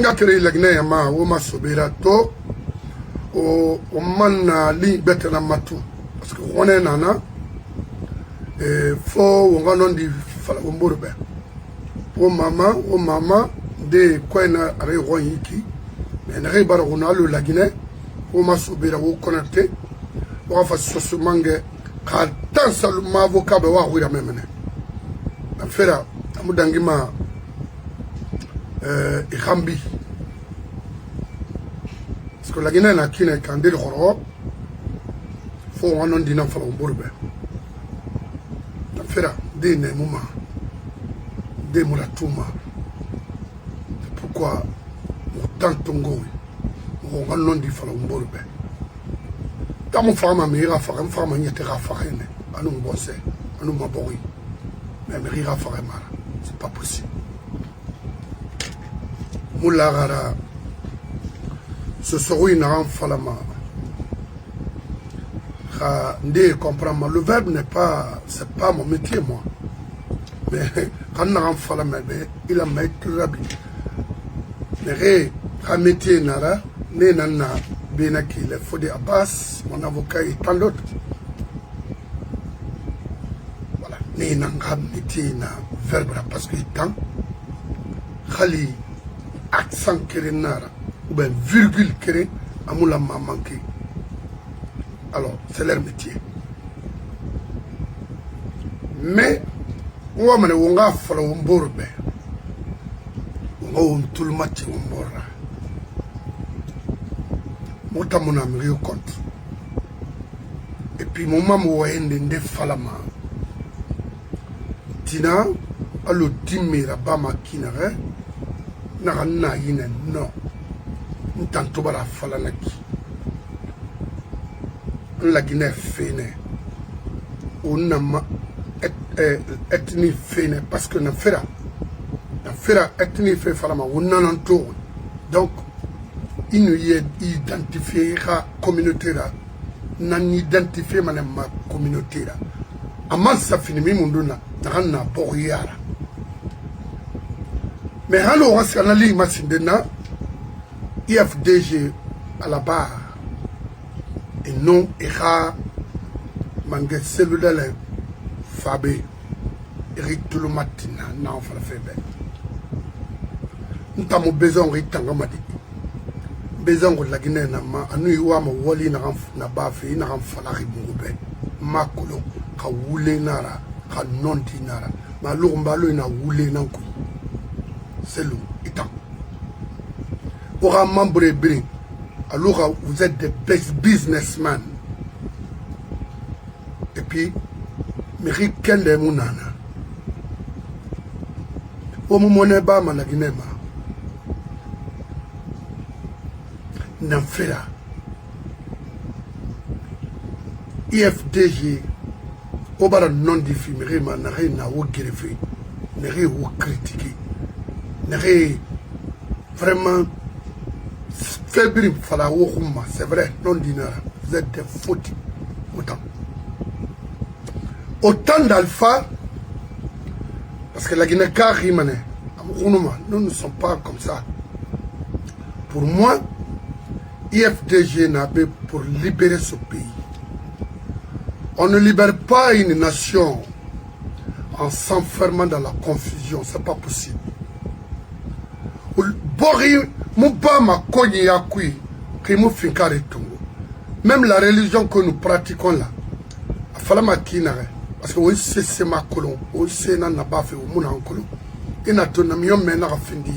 nga kere lagne yama wo masobera to o manna li betena matu parce que on est nana fo wonga non di fala womborbe o mama de koina are royiki mais na ribara ona lo lagne wo masobera wo connecté wo fa soso mange ka tansa lu mavoka be wa wira memene afera amudangima ikambi parce que la Guinée n'a qu'une candidate horo faut on en dina fala umburbe afera de ne muma de muratuma pourquoi autant tongo on en di fala umburbe tamu fama mira fama nyete ra farene anu bosse anu mabori mais mira farema c'est pas possible. Moulagara, ce serait une enfalama. Le verbe n'est pas, c'est pas mon métier, moi. Mais quand on a enfalama, il a mis tout rabi. Mais quand métier nara, nena benaki le Fodé Abbas, mon avocat et tant d'autres. Voilà, nena métier na verbe parce que tant, khali. Accent kerenara ou bien virgule keren amoula m'a manqué. Alors, c'est leur métier. Mais, on va on va faire un borbe. On va tout le match on borra. Mota mon ami au compte. Et puis, mon maman va ende falama. Tina, allo dimira bama kinare. Na yine non ntanto bara fala naki la Guinée fene on ma ethnie fene parce que na fera ethnie fe fala ma on nan to donc il y identifier la communauté là nan identifier ma communauté là aman ça fini mi munduna na boriara. Mais alors, on s'en a dit, IFDG à la barre, et non, Ira, Mangue cellulaire, Fabé, Eric tout le matin, non, on fait bien. Nous avons besoin de Tangamadi. Besoin de la Guinée, nous avons wali na bafi, na falari bungube, makolo, ka wule nara, ka nonti nara, ma lombalo na wule nankou. C'est l'eau, étant. Pour un membre brin, alors vous êtes des best businessmen. Et puis, Mérique Kende Mounana. Au moment où on est bas, la Guinée, Namfera, IFDG, au bar non diffimé, n'a rien à vous greffer, n'a rien à vous critiquer. Vraiment faible c'est vrai, non dinara, vous êtes des fautes autant d'alpha parce que la Guinée nous ne sommes pas comme ça. Pour moi, IFDG n'a pas pour libérer ce pays. On ne libère pas une nation en s'enfermant dans la confusion, c'est pas possible. Même la religion que nous pratiquons là, parce que c'est ma colon, c'est n'a pas fait au monde en colon. Et n'a ton ami mena findi.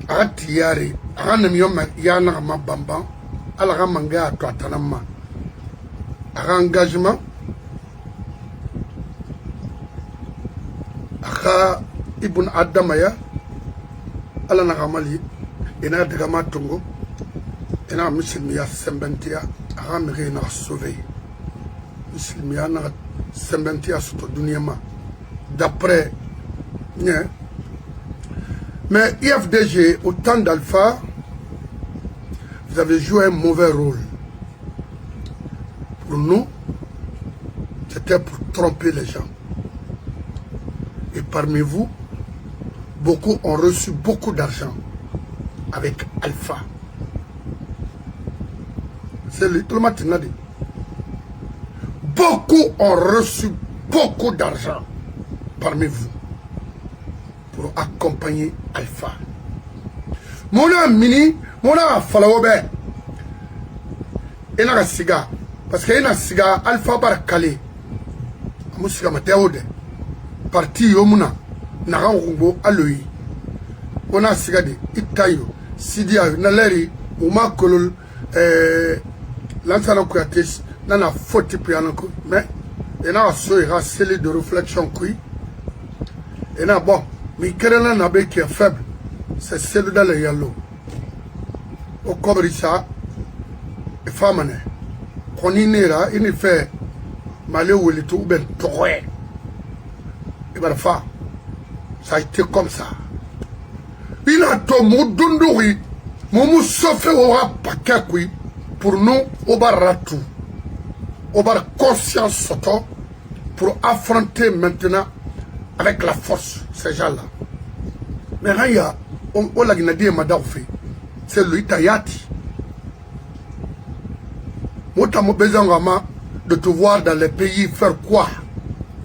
Aratiare, aranamium yana ma bamba, ala manga à toi tanama. Engagement, aka ibn Adamaya. Ala na kamali ena de kama tongo ena muslimiya sembentia aramire na sauver muslimiya na sembentia sur dunia ma d'après mais IFDG au temps d'Alpha vous avez joué un mauvais rôle pour nous. C'était pour tromper les gens et parmi vous beaucoup ont reçu beaucoup d'argent avec Alpha. C'est le tout le matin. Beaucoup ont reçu beaucoup d'argent parmi vous pour accompagner Alpha. Mon mini, mon falaobe, et n'a siga, parce qu'il y a un siga Alpha bar calé. Musiga Mathéode, parti Yomuna, Narango Aloui. On a siga de Itayo, Sidia, Naleri, Ouma Kolol, Lansana Kouyates, Nana Foti Pianoko, mais il y a un scellé de réflexion qui et là bon, mais quel est un qui est faible? C'est celui dans le yellow. Au Cobrissa, et femme, on y est là, il fait malé ou le tout, ben, toré. Et ben, ça a été comme ça. Il a tout mon dondori, mon sauf aura paquet, pour nous, au baratou, au bar conscience soto, pour affronter maintenant avec la force ces gens-là. Mais là, il y a, on l'a dit, c'est lui, Tayati. Moi, tu as besoin de te voir dans les pays faire quoi?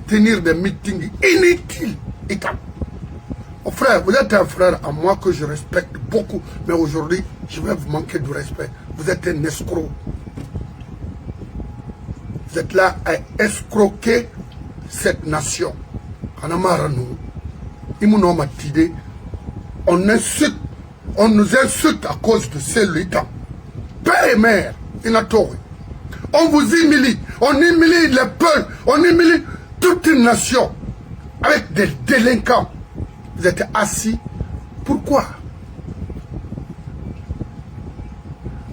Tenir des meetings inutiles. Oh frère, vous êtes un frère à moi que je respecte beaucoup, mais aujourd'hui, je vais vous manquer de respect. Vous êtes un escroc. Vous êtes là à escroquer cette nation. On insulte, on nous insulte à cause de celui-là. Père et mère, on vous humilie, on humilie les peuples, on humilie toute une nation avec des délinquants. Vous êtes assis. Pourquoi?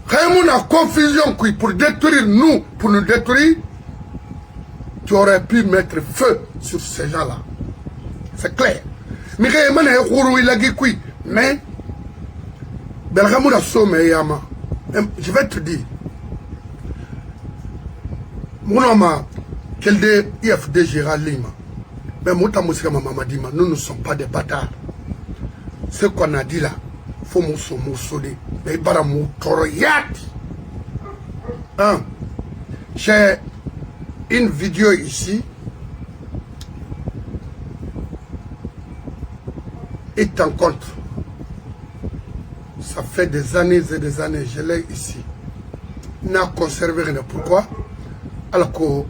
Quand a confusion pour détruire nous, pour nous détruire, tu aurais pu mettre feu sur ces gens-là. C'est clair. Mais je vais te dire, mon homme, quel de IFDG Lima, mais nous ne sommes pas des bâtards. Ce qu'on a dit là, il faut moussoler. Mais il j'ai une vidéo ici. Et en compte, ça fait des années et des années, je l'ai ici. N'a conservé rien. Pourquoi? Alors que vous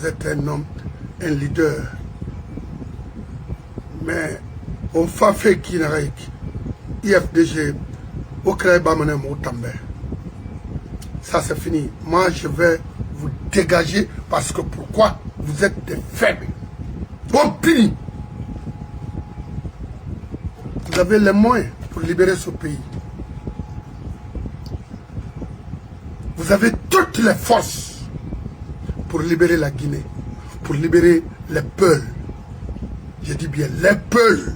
êtes un homme, un leader. Mais on fait qui n'a rien. IFDG, au Crébamane Moutambe. Ça c'est fini. Moi je vais vous dégager parce que pourquoi? Vous êtes des faibles. Bon pini. Vous avez les moyens pour libérer ce pays. Vous avez toutes les forces pour libérer la Guinée, pour libérer les peuples. Je dis bien les peuples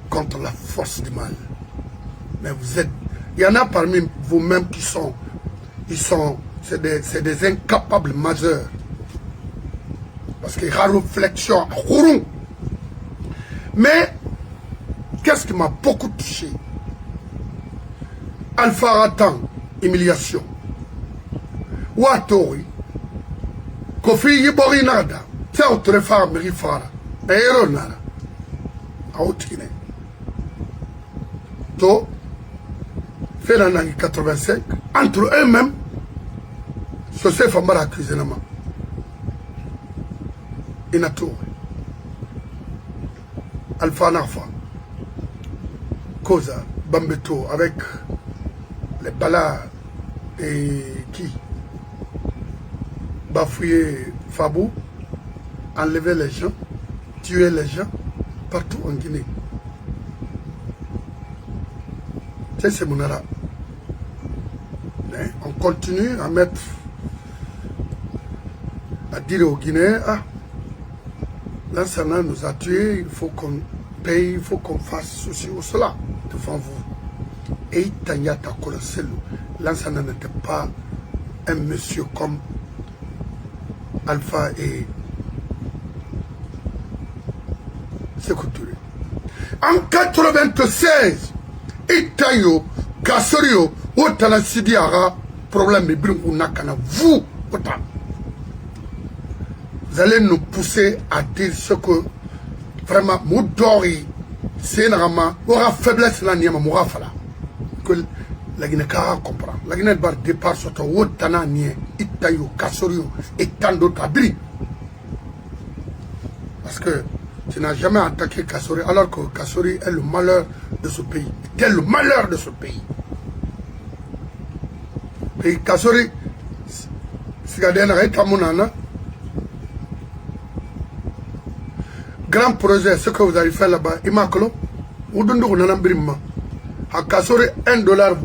contre la force du mal. Mais vous êtes, il y en a parmi vous-même qui sont, c'est des incapables majeurs. Parce qu'il y a réflexion. Mais, qu'est-ce qui m'a beaucoup touché? Alpha Ratan, humiliation. Watori, Kofi Yibori Nada, c'est autre femme, Rifara, Aéro Nara, Aotine. To, fait l'année 85, entre eux-mêmes, ce c'est Famara accusé. Inato, Alpha Nafa, Koza, Bambeto, avec les balas et qui bafouiller Fabou, enlever les gens, tuer les gens partout en Guinée. C'est mon arabe. On continue à mettre, à dire aux Guinéens, ah, l'Ansana nous a tués, il faut qu'on paye, il faut qu'on fasse ceci ou cela devant vous. Et Tanyata Koloselu, l'Ansana n'était pas un monsieur comme Alpha et c'est couturé. En 96, Itayo, Kassorio, Otala Sidiara, problème de Brungunakana, vous, vous allez nous pousser à dire ce que vraiment, Moudori, c'est normalement, aura faiblesse là, Niama Mourafala. Que la Guinée comprend. La Guinée va départ sur ton Otana Nie, Itayo, Kassorio et tant d'autres abris. Parce que tu n'as jamais attaqué Kassori alors que Kassori est le malheur de ce pays. C'était le malheur de ce pays. Et Kassori, c'est grand projet, ce que vous avez fait là-bas, Imakolo, vous donnez un brimma. À Kassori, $1,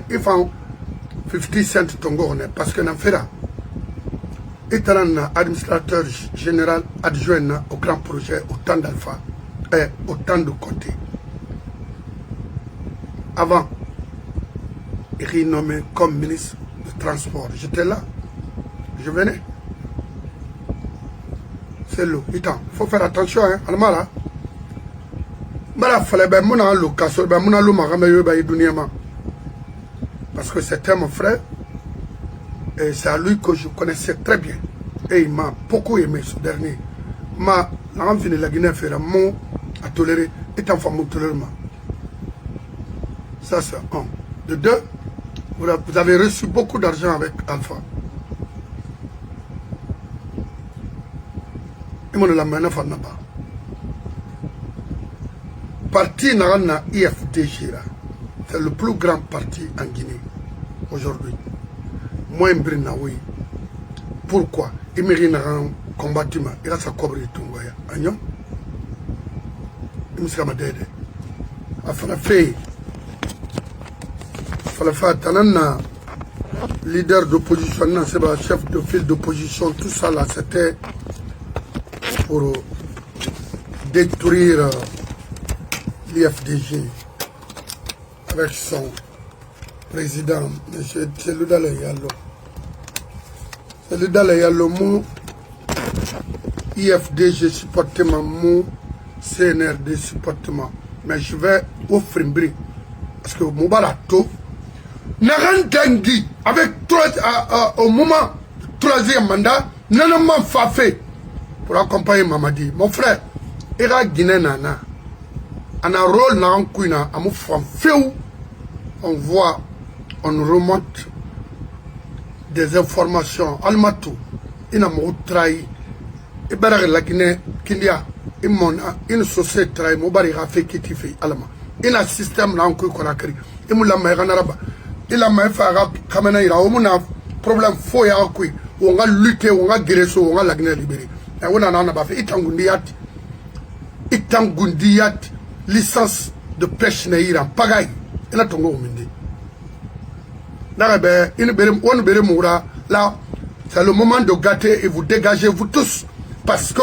il faut 50 cents tongo, parce que n'en fera. Et administrateur général adjoint au grand projet, autant d'alpha et autant de côtés. Avant, il est nommé comme ministre du transport. J'étais là, je venais. C'est l'eau. Il faut faire attention, hein, Almara. Parce que c'était mon frère. Et c'est à lui que je connaissais très bien. Et il m'a beaucoup aimé ce dernier. Ma l'enfant de la Guinée fait un mot à tolérer et en famille tolération. Ça c'est un. De deux, vous avez reçu beaucoup d'argent avec Alpha. Et moi, la main n'a pas. Parti Narana IFDG, c'est le plus grand parti en Guinée aujourd'hui. Moi, oui. Pourquoi? Il mérite un combattement. Il a sa cobre de Tungoya. Agnon? Il me semble d'aider. Il fallait faire. Tanana, leader d'opposition, c'est le chef de file d'opposition, tout ça là, c'était pour détruire l'IFDG avec son président, M. Tseloudale Yallo. Tseloudale Yallo, mou IFDG supporte ma mou CNRD supporte ma. Mais je vais offrir un bris. Parce que Moubalato, Narantangui, avec au moment du troisième mandat, n'a pas fait pour accompagner Mamadi. Mon frère, il y a Guinée Nana. On a un rôle dans un couina, à mon frère, on voit. On remonte des informations. Almatou, il a trahi. Et bien, la Guinée, une société trahi, il a fait qui fait Alma. Il a un système là, on a créé. Il a fait un problème faux, on a lutté, on a guéri, on a la Guinée libérée. Et on a fait Itangundiyat, licence de pêche n'ayant pagaille. Il a tombé au Mindi. Là, c'est le moment de gâter et vous dégagez vous tous. Parce que,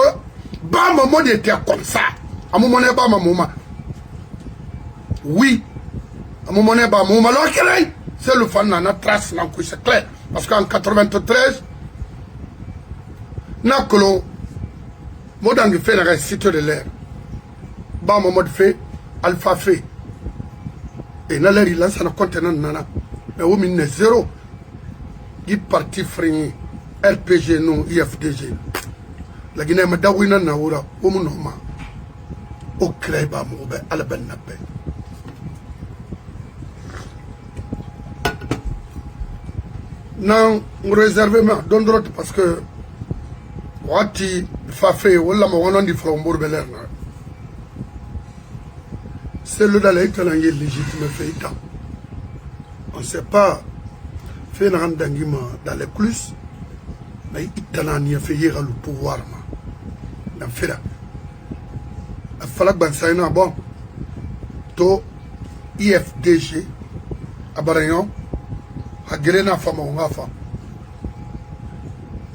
bah, maman était comme ça. À un moment donné, bah, maman. Oui. À un moment donné, bah, maman. C'est le fan, on a trace, c'est clair. Parce qu'en 93, n'a que l'on, moi, dans le fait, la cité de l'air. Bah, maman de fait, alpha fait. Et n'a l'air, il lance un contenant, nana. Mais au minute zéro, il parti frini, RPG non, IFDG. La Guinée m'a dit na naoura, au monoma, au crèba moube, à la belle nappe. Non, réservement, donne droit parce que, Wati, Fafé, ou la moana di Frombourg Beler. C'est le dalai que l'on est légitime fait. On ne sait pas faire un rendement dans les plus, mais il a fait le pouvoir. Dans fait là. Il fallait que ça bon. To IFDG, à Barayon, à Guéléna Fama, on a fait.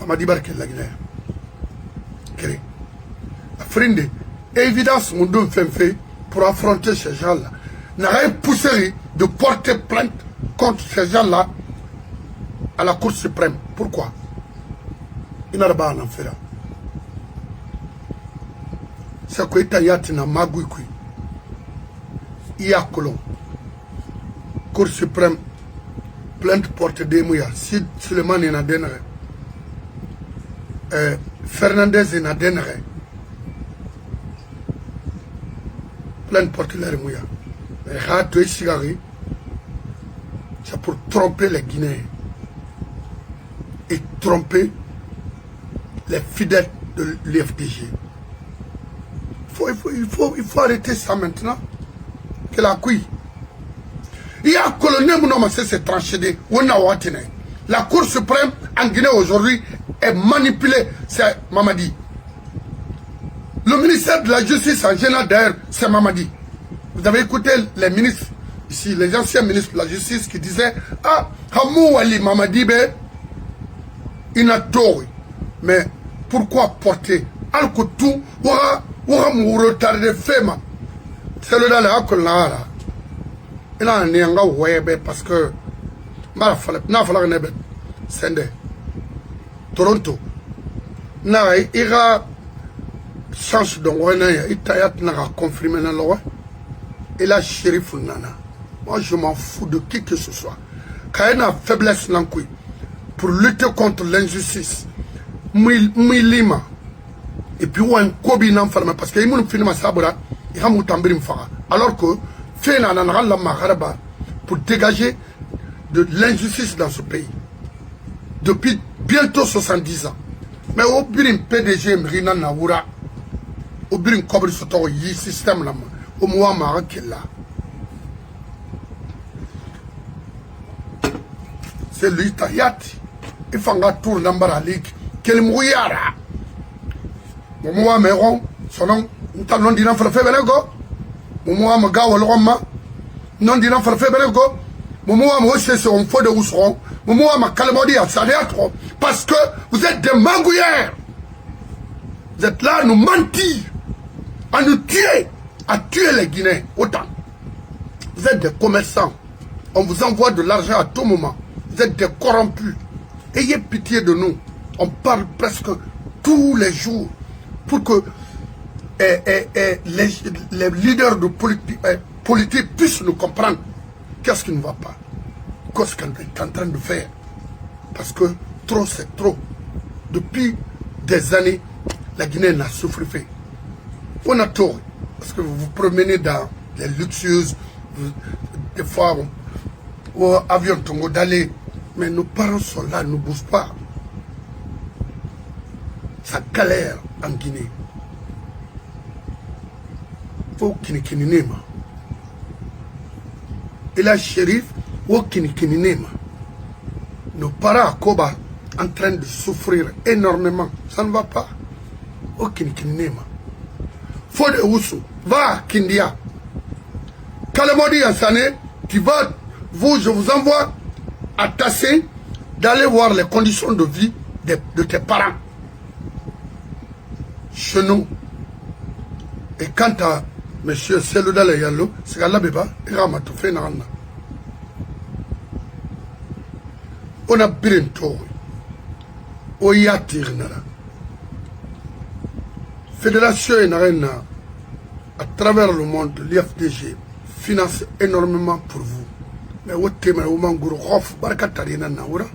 On m'a dit que la Guinée. Créé. À Frinde, évidence, mon don fait pour affronter ces gens-là. N'a rien poussé de porter plainte contre ces gens-là à la Cour suprême. Pourquoi? Il n'a pas en faire. c'est que Itayat na Magouikoui. Il y a Colomb. Cour suprême, plainte porte des mouillas. Si Suleiman est na denere. Fernandez est na denere. Plainte porte les mouillas. C'est pour tromper les Guinéens. Et tromper les fidèles de l'IFDG. Il faut arrêter ça maintenant. Que la couille. Il y a un colonel qui s'est tranché. La Cour suprême en Guinée aujourd'hui est manipulée. C'est Mamadi. Le ministère de la Justice en général d'ailleurs, c'est Mamadi. Vous avez écouté les ministres, ici, les anciens ministres de la Justice qui disaient ah, Hamou Ali Mamadi, il n'a tort. Mais pourquoi porter Al-Koutou ou retardé Fema? C'est le dans la Kolara. Il a un yanga webe parce que n'a fallu nebe sende Toronto n'a ira chance de wena itayat n'a confirmé na loi et la shérif nana. Moi je m'en fous de qui que ce soit. Quand il y a une faiblesse nankui pour lutter contre l'injustice, Lima et puis ou un kobi nan farma parce que il m'a filmé sabura il a moutambirim fara alors que pour dégager de l'injustice dans ce pays depuis bientôt 70 ans. Mais au birin PDG Mrina Naoura, au birin Kobri Soto yi système là, au Mouamara qui est là. C'est lui Tayat. Il faut un tour d'Ambara Ligue. Quel mouillara. Mon Mouameron, son nom, nous t'allons dire en fait Belego. Momo am gawa loma non dina farfe belego momo am aussi sur un feu de ousron momo am calmodi à trop parce que vous êtes des magouillères. Vous êtes là à nous mentir, à nous tuer, à tuer les Guinéens autant. Vous êtes des commerçants, on vous envoie de l'argent à tout moment. Vous êtes des corrompus. Ayez pitié de nous. On parle presque tous les jours pour que les leaders de politique puissent nous comprendre qu'est-ce qui ne va pas, qu'est-ce qu'on est en train de faire. Parce que trop c'est trop. Depuis des années, la Guinée n'a souffert. On a tort. Parce que vous vous promenez dans les luxueuses, des fois, au avion Tongo d'aller. Mais nos parents sont là, ne bougent pas. Ça galère en Guinée. Au Kinikinima. Et la shérif, au Kinikinima. Nos parents à Koba en train de souffrir énormément. Ça ne va pas. Au Kinikinima. Fode Oussou, va à Kindia. Kalamodi Ansane, tu vas, je vous envoie à Tassé d'aller voir les conditions de vie de tes parents. Chez nous. Et quant à Monsieur Selouda Yallo, c'est là beba, il a tout fait. On a bien tout. On y a tiré. Fédération Enarena, à travers le monde, l'IFDG finance énormément pour vous. Mais au thème, au mangouro, rof, barakatarina naoura.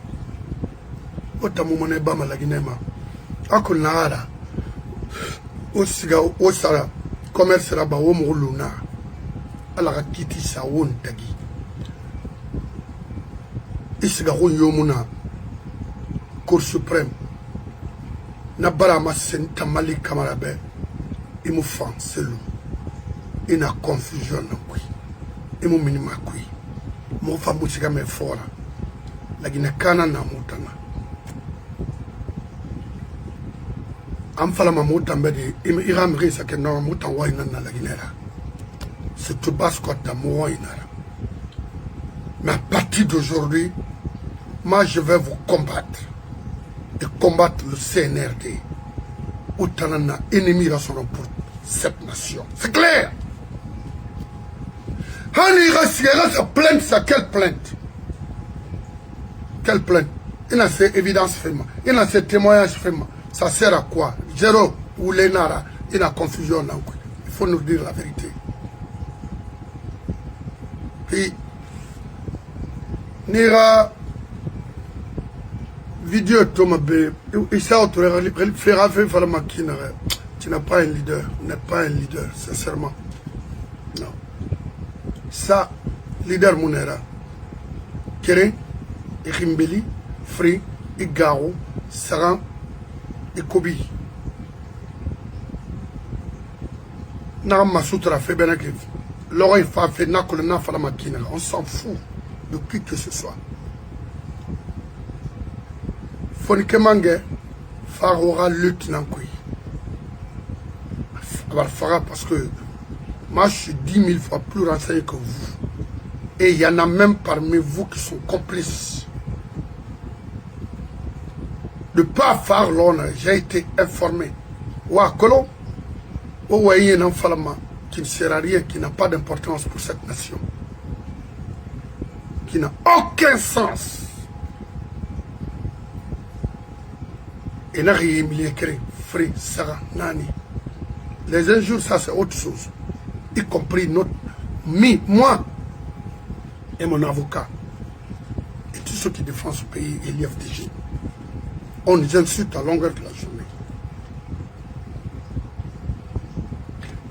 Au tamumone bama la Guinée. Akul naara. Au siga, au sara. Commerce là-bas, au Mouluna, à la Kiti Saoun Tagi. Isgarou Yomuna, Cour suprême, Nabarama Sentamali Kamarabe, il me fait c'est lui. Il a confusion, il me minima qui. Mon femme, c'est me fort. La Guinée-Cana n'a moutana. Amfala mamuta mbedi iramri sa ke no muta waina na la Guinée. C'est tout bas quoi ta moina. Mais à partir d'aujourd'hui, moi je vais vous combattre et combattre le CNRD. Outanana ennemi rassemblement pour cette nation. C'est clair. Hani rasiera sa plainte, ça quelle plainte? Quelle plainte? Il a ses évidences fermes, il a ses témoignages fermes. Ça sert à quoi? Zéro ou Lénara. Il y a confusion. Il faut nous dire la vérité. Puis, Nira, vidéo Thomas-B, tu n'as pas un leader. Tu n'es pas un leader, sincèrement. Non. Ça, leader Mounera. Kéré, Rimbeli, Free, Igaro, Saran et Kobi. N'a Masoutra fait Benakiv. L'oreille fait Nakolena Falamakina. On s'en fout de qui que ce soit. Fonike Mange, Farora lutte Nankui. Fara parce que moi je suis 10 000 fois plus renseigné que vous. Et il y en a même parmi vous qui sont complices. De pas faire l'honneur, j'ai été informé. Ouakolo, vous voyez un enfant qui ne sert à rien, qui n'a pas d'importance pour cette nation. Qui n'a aucun sens. Et n'a rien mis Free, Sarah, Nani. Les injures, ça c'est autre chose. Y compris moi et mon avocat. Et tous ceux qui défendent ce pays et l'IFDG. On nous insulte à longueur de la journée.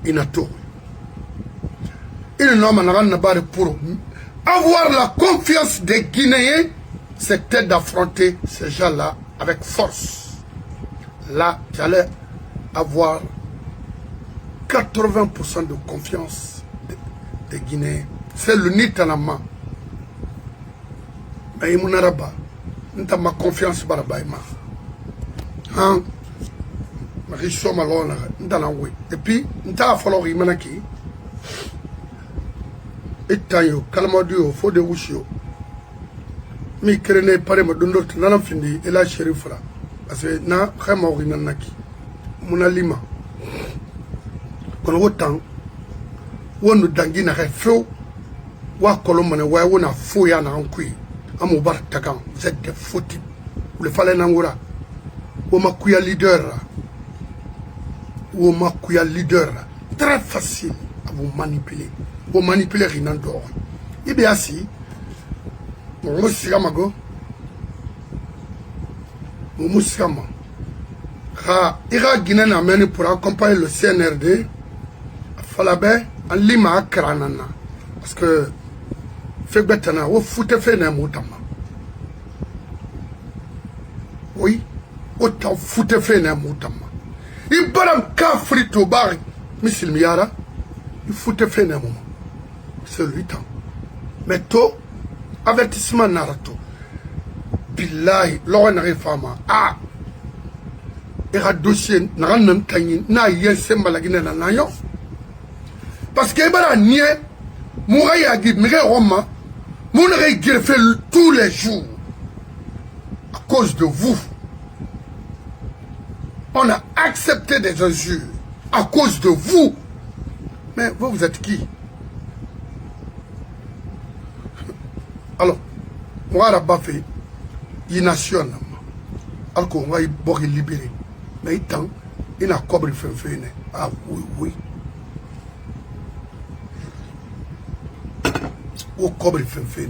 Inato. Il n'a pas pour avoir la confiance des Guinéens, c'était d'affronter ces gens-là avec force. Là, j'allais avoir 80% de confiance des Guinéens. C'est le Nitanama. Mais il n'y a pas ma confiance. Hein? Et puis, il a fallu que et tayo kalamadio fo de wushio mi krene pare ma dondor nanam findi ela sherifra parce que na khama wi nanaki muna lima kono wotan wonu dangina re fo wa kolomane wa wona fo ya na ankui amu bar takan c'est des foti le fallait nangura wo makuya leader très facile à vous manipuler. Vous manipulez rien d'or. Et bien si, mon moussiramago, mon moussirama, ira Guinée n'amène pour accompagner le CNRD, Falabé, en Lima, Kranana. Parce que, fait bêtana, vous foutez fait d'un moutama. Oui, autant foutez fait d'un moutama. Il baram ka frito bari misil miara il faut te faire un moment c'est lui temps mais to avertissement narato billahi lo na refama era dossier na nan tanyi na yen sembala gina na nayo parce que bara nie mouraya gi mire roma mon greffer tous les jours à cause de vous. On a accepté des injures à cause de vous. Mais vous êtes qui? Alors, moi, je vais faire une nation. Alors qu'on va y libérer. Mais il a cobre fait. Ah oui. Au cobre fait.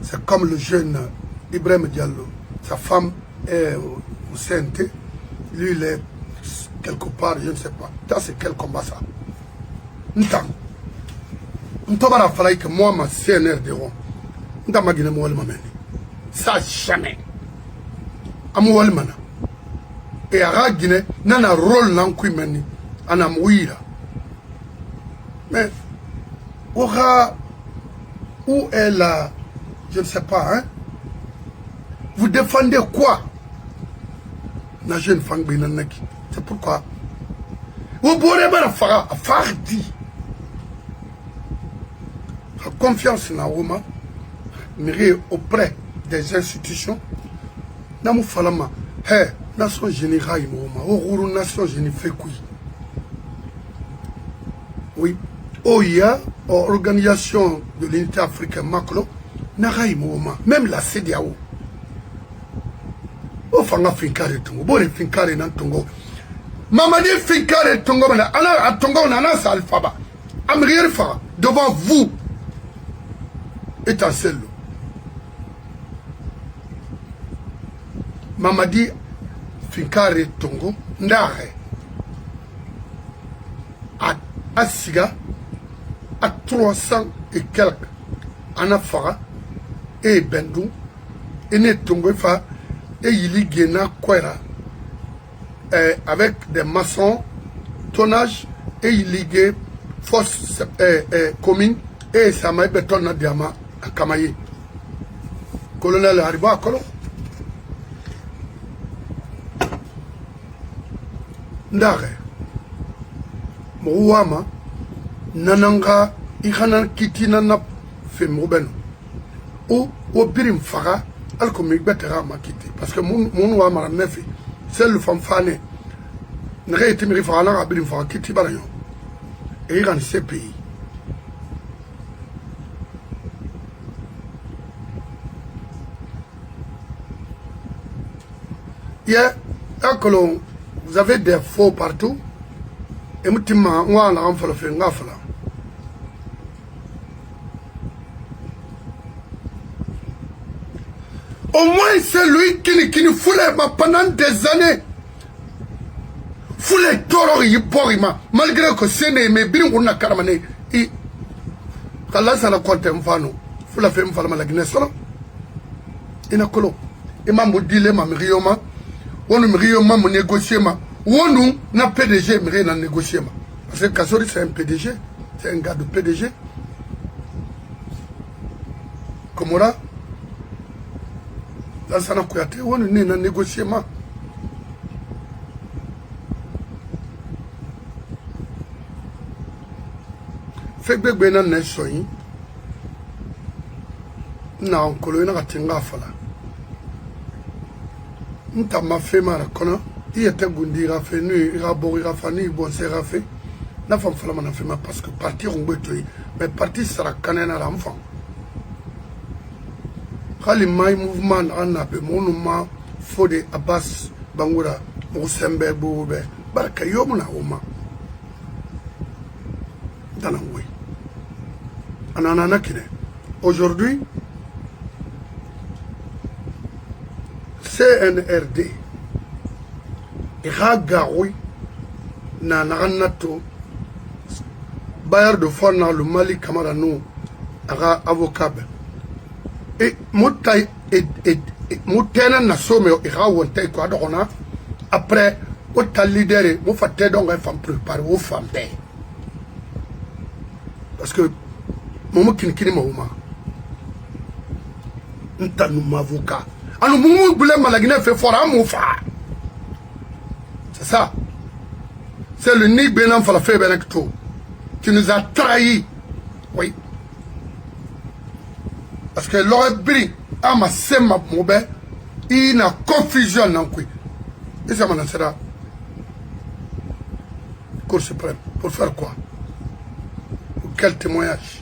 C'est comme le jeune Ibrahim Diallo. Sa femme est au CNT. Lui, il est quelque part, je ne sais pas. Ça, c'est quel combat ça? N'tang. N'tobara fallait que moi, ma CNR de Rome. N'tama guiné mouel mameni. Ça, jamais. Amouel mana. Et à Guinée, n'a un rôle dans le meni. Ana mouira. Mais, où est la. Je ne sais pas, hein? Vous défendez quoi? C'est pourquoi vous pourrez faire la confiance na Roma auprès des institutions. Namu falama nation générale Roma nation générale fait quoi? Oui, OIA, organisation de l'unité africaine Maclo, même la CEDEAO. Au fanga finkare tungo bore finkare nan tungo Mamadi Finkare Tongomana, Ana Tongomana, Ana Salfaba, Amrifa, devant vous, étincelle. Mamadi Finkare Tongo, Ndare, à Siga, à 300 et quelques, Anafara, et Bendou, et Netongofa, et Yiligena Kwera, avec des maçons, tonnage, et Yiligé, force commune, et Samaï Beton Nadiama, à Kamaye. Colonel Hariba Kolo. Ndare. Mouama, Nananga, Ikhanan Kitinana, Femobeno. Ou Birim Fara, Alcomic Betera Makiti. Parce que mon Wama Nefi, c'est le femme fané. N'aurait été mis à Birim Fara Kiti Barayon. Et il y a ces pays. Yeah, vous avez des faux partout. Et mutima, moi, on a fait un gafla. Au moins, c'est lui qui nous foulait pendant des années. Foulait toro y borima. Malgré que c'est né, mais bien on a caramane. Et quand là, ça n'a compté un fano. Foula fait un fano la Guinée solo. Il n'a colo. Et ma modile, ma mirioma. On me rioma, mon négocier ma. On n'a PDG, mais rien à négocier. Parce que Kassori, c'est un PDG. C'est un gars de PDG. Komora. Là, ça n'a pas été. On n'est pas négocié. Fait que ben n'a soigné. Non, colonie n'a pas fala. N'ta ma fait ma rakona. Il était gundi rafé, nu, rabori rafani, bon c'est rafé. La femme fala m'a fait ma parce que partir on peut mais partir sera canena l'enfant. Kali mai mouvement en a peu mon ma fode Abbas Bangoura, Moussembe Boube, Barka Yomuna Oma. Dans la oui. Ananakine. Aujourd'hui, CNRD. Ragaroui na naranato bayar de fonds dans le Mali Camarano ara avocat et motai et motena na somme ira wonte ko adona après au leader mo faté donc un femme préparer aux femmes parce que momo kinkini mauma ntanu avocat anu mumu bule malagina fait fort amu fa. C'est ça. C'est le Nik Benan Falafé Benekto qui nous a trahis. Oui. Parce que l'aurait pris à ma sema moube, il y a confusion dans le coup. Et ça m'en sera. Cour suprême. Pour faire quoi? Pour quel témoignage?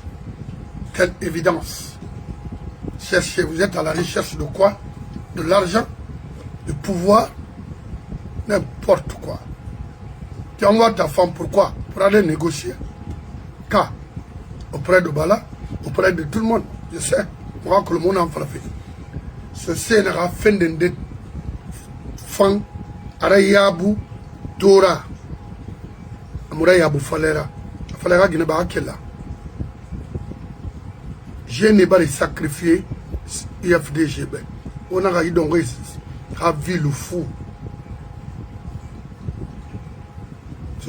Quelle évidence? Cherchez, vous êtes à la recherche de quoi? De l'argent? Du pouvoir? N'importe quoi. Tu envoies ta femme pourquoi? Pour aller négocier. Car auprès de Bala, auprès de tout le monde, je sais, moi que le monde en fait. Ce scénario fin de fan, Arayabu, Dora, Amurayabu Falera, Falera Guineba Akela. Je n'ai pas sacrifié IFDGB. On a eu donc à ville ou fou.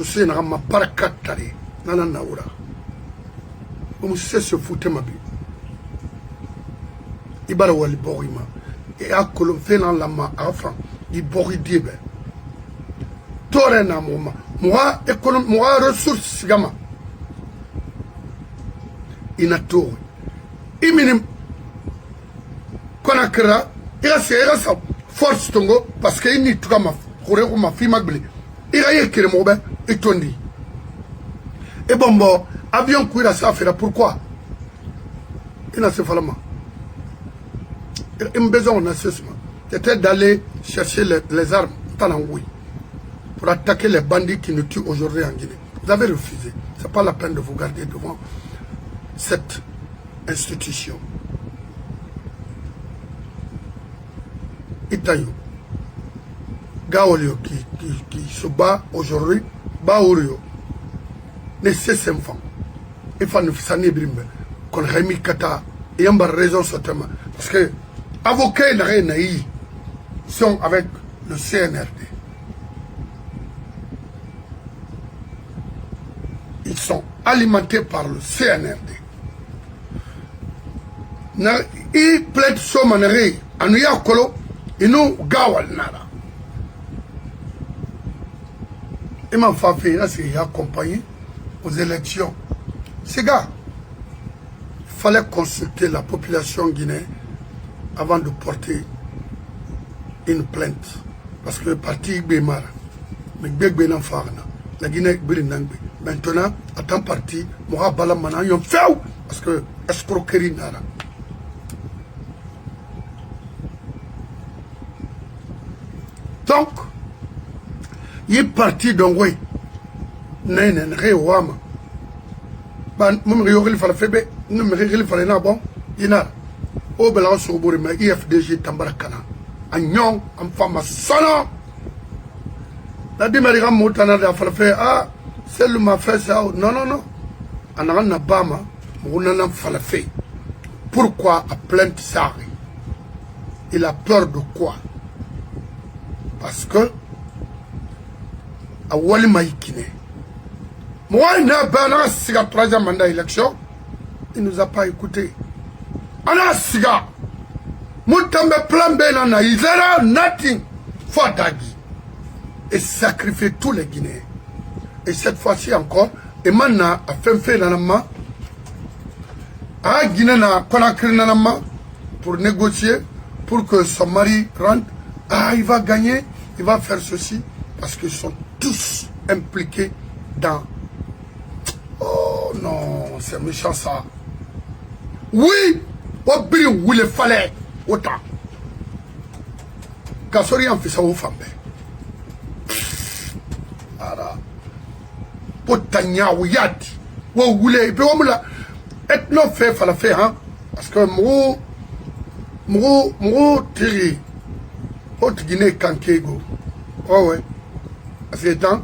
C'est un ma parakatari nana naura on sait se foutre ma vie ibara wali borima et a kolon fenan la ma afran di bori dibe tore na moma moi économie moi ressources gama ina to iminim konakra ira sa force tongo parce que ini tuka ma khore ko ma fi magbli ira yekere mobe et tondi. Et bon, avion courir ça faire pourquoi? Il n'a pas fait il a besoin d'un assessment. C'était d'aller chercher les armes. Oui. pour attaquer les bandits qui nous tuent aujourd'hui en Guinée. Vous avez refusé. Ce n'est pas la peine de vous garder devant cette institution. Itayo, Gaolio qui se bat aujourd'hui, Baorio, ne ses enfants. Il faut nous faire des brimes. Qu'on a mis Kata, et on a raison sur le thème. Parce que, avocats naïfs sont avec le CNRD. Ils sont alimentés par le CNRD. Ils plaident sur manéré. En Kolo, ils nous gawal nada. Ils m'ont fait accompagner aux élections. Ces gars, il fallait consulter la population guinéenne avant de porter une plainte. Parce que le parti Bémar, mais la Guinée maintenant, à temps parti, moi, Balamana, ils ont fait parce que escroquerie nada. Donc, il est parti d'un oui. Nenen, Réouama. Il fallait faire, il fallait na bon, il a. Au Bélan sur Bourima, IFDG Tambarakana. Agnon, en femme sana. La démarrage Moutana de Falafé, ah, celle m'a fait ça. Non, non, non. En allant à Bama, on a Falafé. Pourquoi à plainte ça? Il a peur de quoi? Parce que, à Wali Maïkine, moi, il n'a pas un troisième mandat d'élection, il ne nous a pas écouté. Ana siga, Moutambe plan B, il a nothing for Dagi. Et sacrifier tous les Guinéens. Et cette fois-ci encore, et maintenant, a fait nanama, à Guinée, Conakry nanama, pour négocier, pour que son mari rentre. Ah, il va gagner, il va faire ceci, parce qu'ils sont tous impliqués dans... Oh non, c'est méchant ça. Oui, au bri où il fallait, autant. Kassori en fait ça aux femmes. Ara. Potanya ou yati. Ou voulez, et puis on me l'a. Et non fait, fallait faire, hein. Parce que moi, tiri. Haute Guinée, Kankego. Oh ouais. Parce que tant,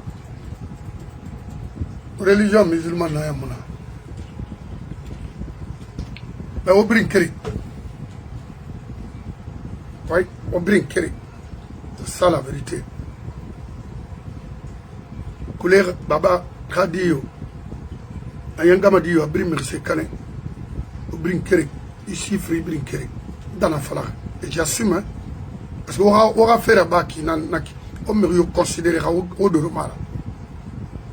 religion musulmane, n'a pas. Mais au brinquerie. Oui, au brinquerie. C'est ça la vérité. Couleur Baba Kadio. Ayangama Dio, a brinquerie, Kane. Au brinquerie. Ici, free brinquerie. Dans la fala. Et j'assume, hein. Parce qu'on va faire un bac qui n'a pas considéré au de Romara.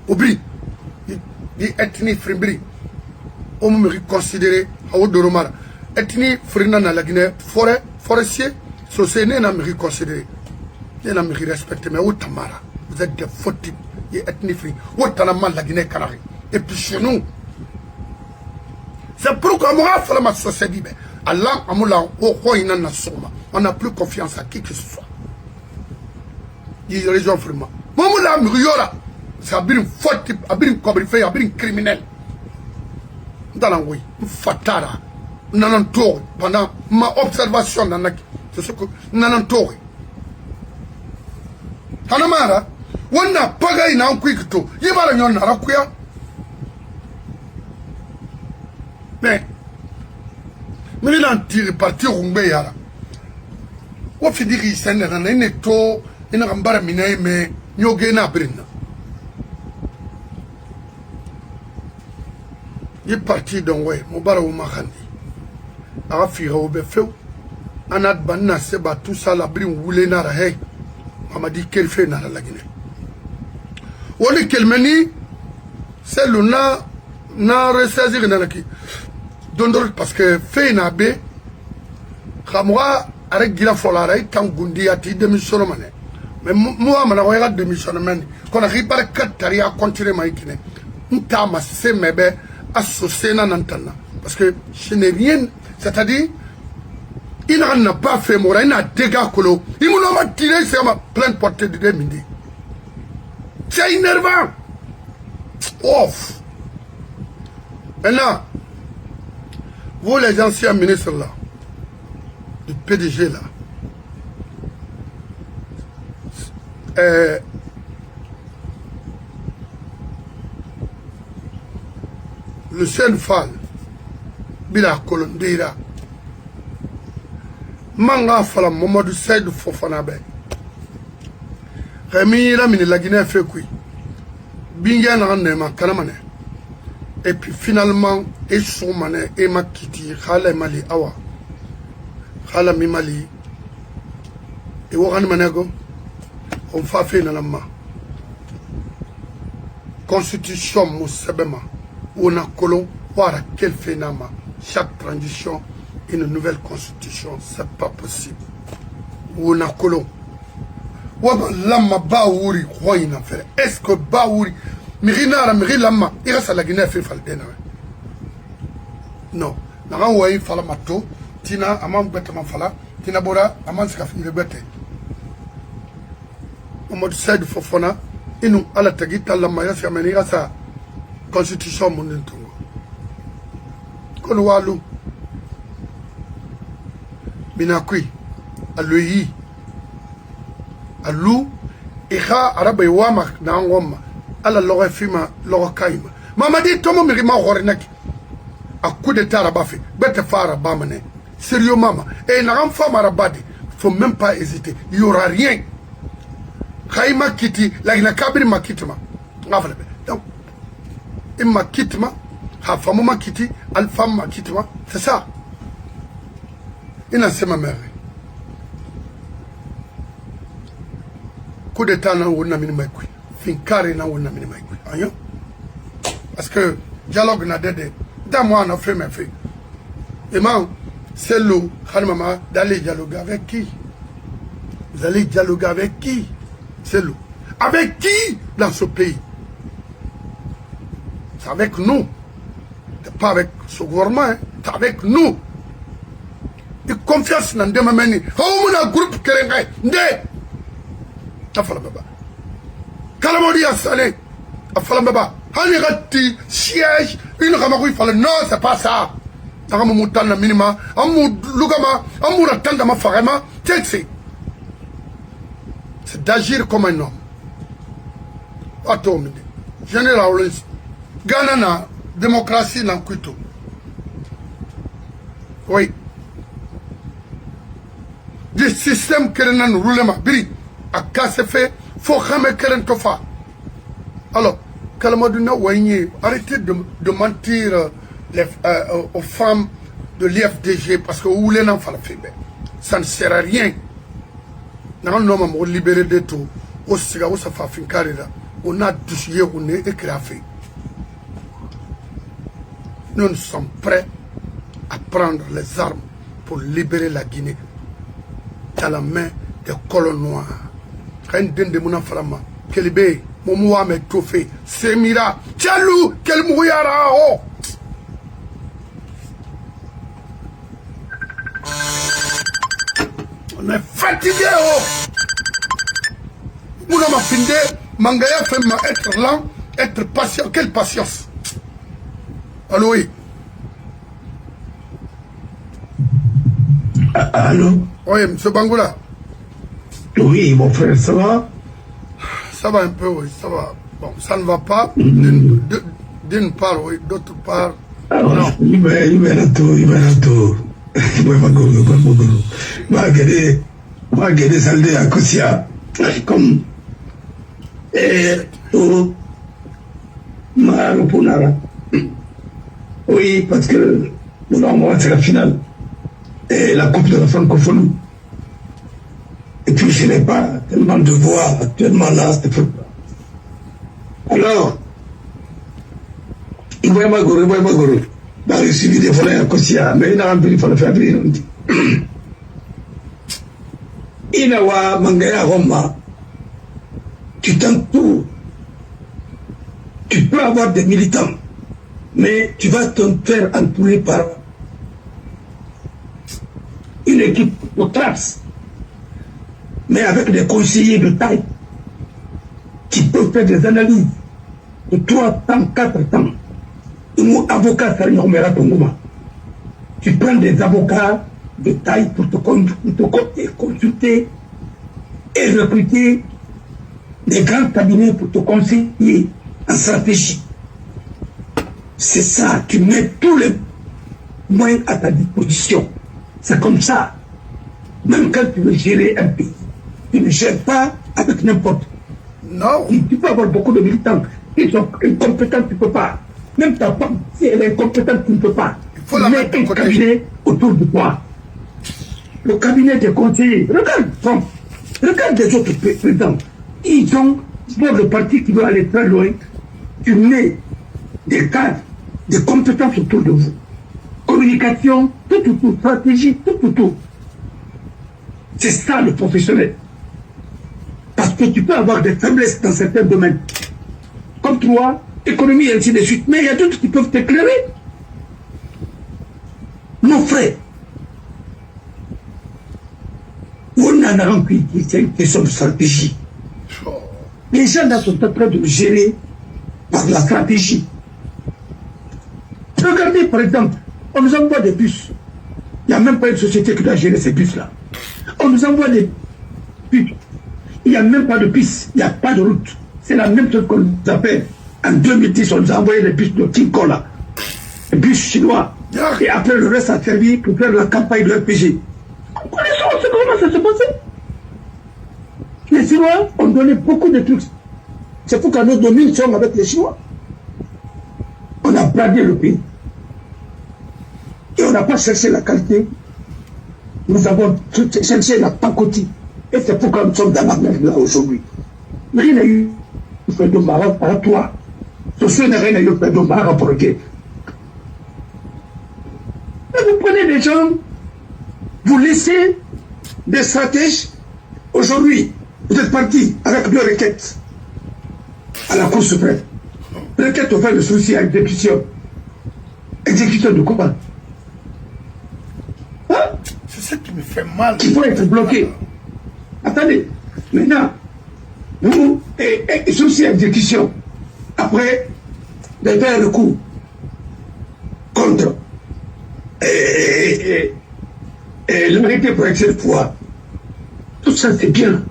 Au bris, il ethnie frimbri. On me considéré au de Romara. Ethnie frina na la Guinée, forestier, société n'a me considéré. Il n'a me respecté, mais au Tamara. Vous êtes des faux types. Il est ethnie fri. Au Tanama la Guinée Canari. Et puis chez nous, c'est pourquoi moi, il faut ma société. Allah, on n'a plus confiance à qui que ce soit. Il y a raison vraiment. Mamoula Muriola, c'est un faute, un cobrifé, un criminel. Dans la oui, fatara, nanantori, pendant ma observation, c'est ce que nanantori. Tanamara, on n'a pas gagné un quick to, il va la yon à mais il a tiré parti au Rumbayara. What if he send an eneto in a rambara mine me, Yogena Brina? Il est parti d'un way, Mobara ou Mahandi. Arafira au Befeu, Anad Banna Seba, tout ça la brin Woulena Hey, Mamadi Kelfe na la Guinée. Wani Kelmeni, c'est l'una n'a ressaisir Nanaki. Parce que fait na be Khamwa avec Gila Folara tant Gundi a ti démissionnement mais moi mana wa démissionnement qu'on a réparé 4 taria continuer maïkine nta ma se mebe associé na nantana parce que je n'ai rien, c'est-à-dire il n'a pas fait mora il n'a dégâts colo il m'a tiré sur ma pleine portée de 2 minutes C'est énervant. Ouf. Maintenant, vous les anciens ministres là, du PDG là, le Senfal, Bila Kolondira, Manga Fala Mamadou Saïd Fofanabe, Rémi Ramine la Guinée fait quoi? Bingan Ranema Kanamane. Et puis finalement, ils sont mané, et ma kiti, Khala Mali Awa, Khala Mimali, et Waran Manego, on fa fait dans la main. Constitution Moussabema, on a colon, voilà quel phénomène. Chaque transition, une nouvelle constitution, c'est pas possible. On a colon. Ouama lama baouri, quoi il en fait? Est-ce que baouri, Mirina, Mirilama, il reste à la Guinée fait faltena? Non. N'a ouaï falamato, Tina, Amam Betama Fala, Tina Bora, Aman Skafin de Bete. Au mode Saïd Fofona, et nous, à la Tagita, la Maya, c'est amené à sa constitution mondiale. Koloualou, Binakui, à l'UI, à l'ou, et ha, Arabe Wamak, Nangoma, à la Lorefima, Lorokaima. Mamadi, Tomo Mirima Horenaki, à coup d'état Rabafi, Bete Fara Bamane, sérieux maman, et une femme Arabadi, faut même pas hésiter, il n'y aura rien. Kaima Kiti, la Ginakabri Makitma. Donc, il m'a kitma. Ha femme kiti, al femme kitma, c'est ça. Il n'a pas ma mère. Coup d'état n'a pas minimum. Finkari n'a pas minimum. Parce que dialogue n'a dédé. Dans moi, on a fait mes faits. Et moi, c'est l'eau, Khalmama, d'aller dialoguer avec qui? Vous allez dialoguer avec qui? C'est l'eau. Avec qui dans ce pays? C'est avec nous. Pas avec ce gouvernement, hein. C'est avec nous. Et confiance dans des mamans. On a un groupe qui est là. Afalababa. Kalamodi a salé. Afalababa. Hanirati, siège. Une ramagoui fallait. Non, c'est pas ça. Aramou moutana minima. Amou lugama. Amou ratandama farema. C'est d'agir comme un homme. Attends, Général Ghana. Démocratie dans Kuito. Oui. Du système que nous roulons, biri, à casser fait, faut jamais que l'on fasse. Alors, Kalamaduna Ouagné, arrêtez de mentir aux femmes de l'IFDG parce que vous voulez n'en faire faire. Ça ne sert à rien. Nous avons libéré de tout. Au Siga, au Safa Finkarida, on a douché, on est écrafé. Nous sommes prêts à prendre les armes pour libérer la Guinée dans la main des colons noirs. Rendende Mounafalama, Kelibé, Momouame Tofé, Semira, Tchalou, Kelmouyara. On est fatigué. Mounama Finde, Mangaya fait être lent, être patient. Quelle patience? Allô, oui. Allô? Oui, M. Bangoula. Oui, mon frère, ça va? Ça va un peu, oui, ça va. Bon, ça ne va pas. D'une part, oui, d'autre part. Alors, non. Il va tout. Magede Saldé à Kosia. Comme. Marupunara. Oui, parce que normalement c'est la finale. Et la Coupe de la francophonie. Et puis je n'ai pas tellement de voix actuellement là, c'est fou. Alors, il voit Magoro. Dans le suivi des volets à Kosia, mais il n'a pas il faire venir. Inawa Mangaya Roma, tu t'entoures. Tu peux avoir des militants, mais tu vas te faire entourer par une équipe de trace, mais avec des conseillers de taille. qui peuvent faire des analyses de 3 temps, 4 temps. Nous, avocats, ça normera ton moment. Tu prends des avocats de taille pour te consulter et recruter des grands cabinets pour te conseiller en stratégie. C'est ça, tu mets tous les moyens à ta disposition. C'est comme ça. Même quand tu veux gérer un pays, tu ne gères pas avec n'importe. Non. Tu peux avoir beaucoup de militants. Ils sont incompétents, tu ne peux pas. Même ta femme, si elle est incompétente, tu ne peux pas. Il faut la mettre de côté. Un cabinet autour de toi. Le cabinet des conseillers. Regarde Trump. Regarde les autres présidents. Ils ont, pour le parti qui veut aller très loin, tu mets des cadres, des compétences autour de vous. Communication, tout, stratégie, tout. C'est ça le professionnel. Parce que tu peux avoir des faiblesses dans certains domaines. Comme toi, économie et ainsi de suite. Mais il y a d'autres qui peuvent t'éclairer. Nos frères. On en a un qui c'est une question de stratégie. Les gens là sont en train de gérer par la stratégie. Regardez par exemple, on nous envoie des bus. Il n'y a même pas une société qui doit gérer ces bus-là. On nous envoie des bus. Il n'y a même pas de piste, il n'y a pas de route. C'est la même chose qu'on nous appelle. En 2010, on nous a envoyé les bus de Kinko là. Les bus chinois. Et après, le reste a servi pour faire la campagne de RPG. Nous connaissons comment ça se passait. Les Chinois ont donné beaucoup de trucs. C'est pourquoi nos domines sont avec les Chinois. On a bradé le pays. Et on n'a pas cherché la qualité. Nous avons cherché la pacotille. Et c'est pourquoi nous sommes dans la merde là aujourd'hui. Rien n'a eu fait de marre à toi. Ce n'a rien eu fait de marre pour lequel. Vous prenez des gens, vous laissez des stratèges. Aujourd'hui, vous êtes parti avec 2 requêtes à la Cour suprême. Requête au fait de souci à exécution. Exécution de quoi? Hein? C'est ça qui me fait mal. Il faut être bloqué. Attendez, maintenant, vous, et souci à exécution. Après, de faire le coup contre l'arrêté pour excès de pouvoir. Tout ça, c'est bien.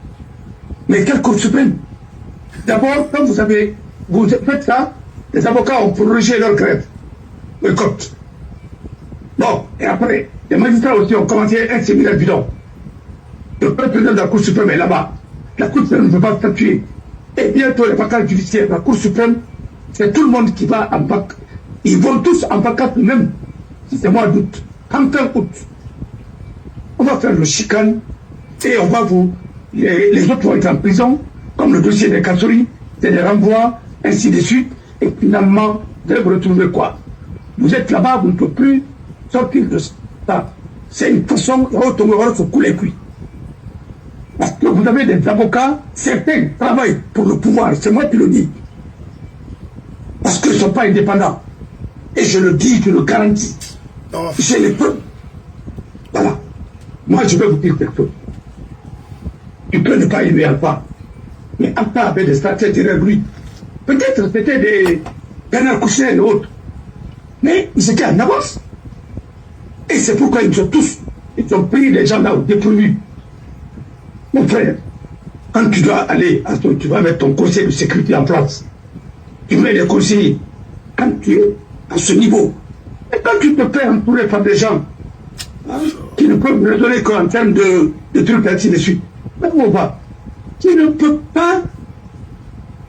Mais quelle Cour suprême? D'abord, quand vous faites ça, les avocats ont prolongé leur grève. Boycott. Bon, et après, les magistrats aussi ont commencé un séminaire bidon. Le président de la Cour suprême est là-bas. La Cour suprême ne peut pas statuer. Et bientôt, les vacances judiciaires, la Cour suprême, c'est tout le monde qui va en vacances. Ils vont tous en vacances eux-mêmes. C'est mois d'août. En fin août. On va faire le chicane et on va les autres vont être en prison, comme le dossier des Kassori, c'est des renvois, ainsi de suite. Et finalement, vous allez vous retrouver quoi? Vous êtes là-bas, vous ne pouvez plus sortir de ça. C'est une façon de retomber sur couler cuit. Parce que vous avez des avocats, certains travaillent pour le pouvoir, c'est moi qui le dis. Parce qu'ils ne sont pas indépendants. Et je le dis, je le garantis. J'ai les preuves. Voilà. Moi, je vais vous dire quelque chose. Tu peux ne pas aimer Alpha. Mais Alpha avait des stratégies derrière lui. Peut-être c'était des Bernard Kouchner et autres. Mais ils étaient en avance. Et c'est pourquoi ils ont pris les gens là au dépourvu. Mon frère, quand tu dois aller, tu vas mettre ton conseil de sécurité en place. Tu mets les conseillers. Quand tu es à ce niveau, et quand tu te fais entourer par des gens qui ne peuvent raisonner qu'en termes de trucs ainsi de suite, mais on va. Tu ne peux pas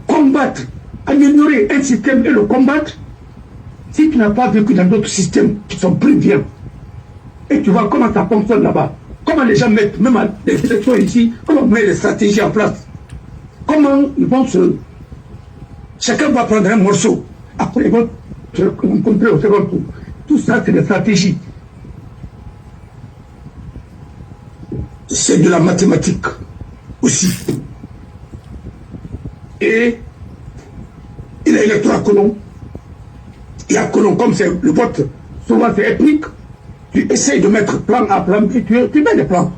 combattre, améliorer un système et le combattre si tu n'as pas vécu dans d'autres systèmes qui sont plus bien. Et tu vois comment ça fonctionne là-bas. Comment les gens mettent, même à les élections ici, comment on met les stratégies en place. Comment ils vont chacun va prendre un morceau. Après, ils vont se rencontrer au second tour. Tout ça, c'est des stratégies. C'est de la mathématique aussi. Et il y a l'électorat colon. Et à Colomb, comme c'est le vote, souvent c'est ethnique, tu essayes de mettre plan A, plan B, tu mets des plans.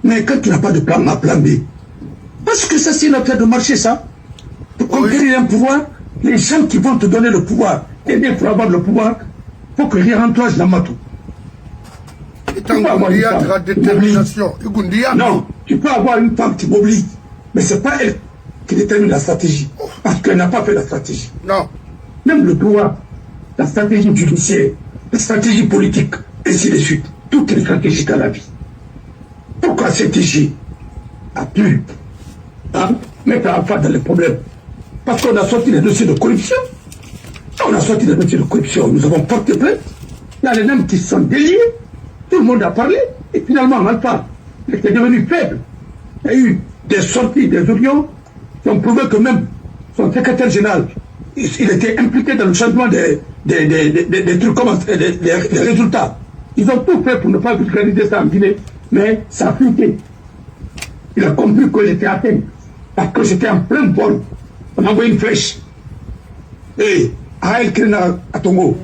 Mais quand tu n'as pas de plan A, plan B, parce que ça c'est une affaire de marché, ça. Pour conquérir un pouvoir, les gens qui vont te donner le pouvoir, aider pour avoir le pouvoir, il faut que rien en toi, je l'amasse tout. Non, tu peux avoir une femme qui mobilise, mais ce n'est pas elle qui détermine la stratégie, parce qu'elle n'a pas fait la stratégie. Non. Même le droit, la stratégie judiciaire, la stratégie politique, ainsi de suite, toutes les stratégies dans la vie. Pourquoi CTG a pu mettre en face dans les problèmes? Parce qu'on a sorti les dossiers de corruption. On a sorti les dossiers de corruption, nous avons porté plainte. Il y a les mêmes qui sont déliés. Tout le monde a parlé. Et finalement, Alpha était devenu faible. Il y a eu des sorties, des unions qui ont prouvé que même son secrétaire général, il était impliqué dans le changement des trucs, des résultats. Ils ont tout fait pour ne pas vulgariser ça en Guinée, mais ça a fuité. Il a compris que j'étais atteint, parce que j'étais en plein vol. On a envoyé une flèche. Et Aël Kirina à Tongo,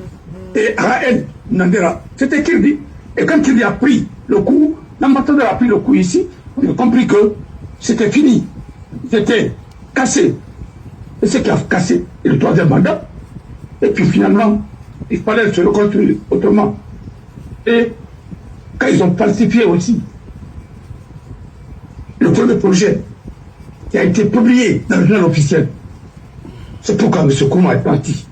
et Aël Nandera, c'était Kirdi. Et quand Kirdi a pris le coup, l'ambassadeur a pris le coup ici, on a compris que c'était fini. C'était cassé. Et ce qui a cassé, c'est le troisième mandat. Et puis finalement, il fallait se reconstruire autrement. Et quand ils ont falsifié aussi le premier projet qui a été publié dans le journal officiel, c'est pourquoi M. Kouma est parti.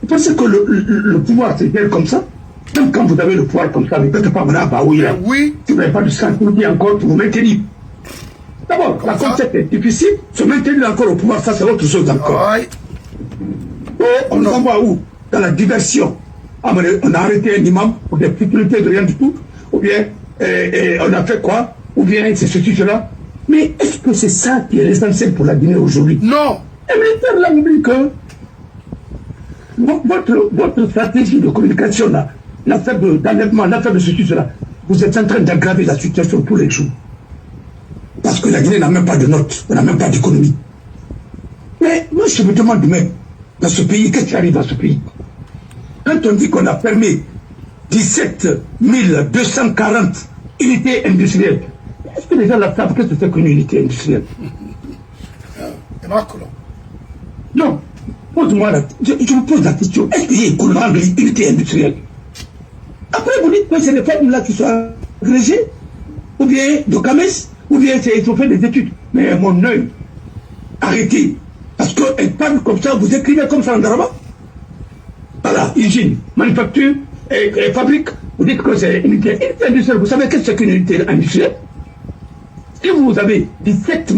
Vous pensez que le pouvoir c'est bien comme ça? Même quand vous avez le pouvoir comme ça, vous ne faites pas maintenant à Baouira. Oui. Si vous n'avez pas de sensibilité encore pour vous maintenir. D'abord, la concept est difficile. Se maintenir encore au pouvoir, ça c'est autre chose encore. Aïe. Et on nous envoie où? Dans la diversion. On a arrêté un imam pour des futilités de rien du tout. Ou bien, on a fait quoi? Ou bien, c'est ceci, cela. Mais est-ce que c'est ça qui est l'essentiel pour la Guinée aujourd'hui? Non. Les militaires là oublient que votre stratégie de communication là, l'affaire d'enlèvement, l'affaire de ceci, cela, vous êtes en train d'aggraver la situation tous les jours. Parce que la Guinée n'a même pas de notes, on n'a même pas d'économie. Mais moi je me demande même, dans ce pays, qu'est-ce qui arrive dans ce pays? Quand on dit qu'on a fermé 17 240 unités industrielles, est-ce que les gens là savent qu'est-ce que c'est qu'une unité industrielle? Non. Pose-moi je vous pose la question. Est-ce qu'il y a écoulement de l'unité industrielle? Après, vous dites que c'est les femmes là qui sont agrégées, ou bien de Kames, ou bien ils ont fait des études. Mais mon œil, arrêtez. Parce qu'elles parlent comme ça, vous écrivez comme ça en Daraba. Voilà, usine, manufacture et fabrique. Vous dites que c'est une unité industrielle. Vous savez qu'est-ce que c'est qu'une unité industrielle? Si vous avez 17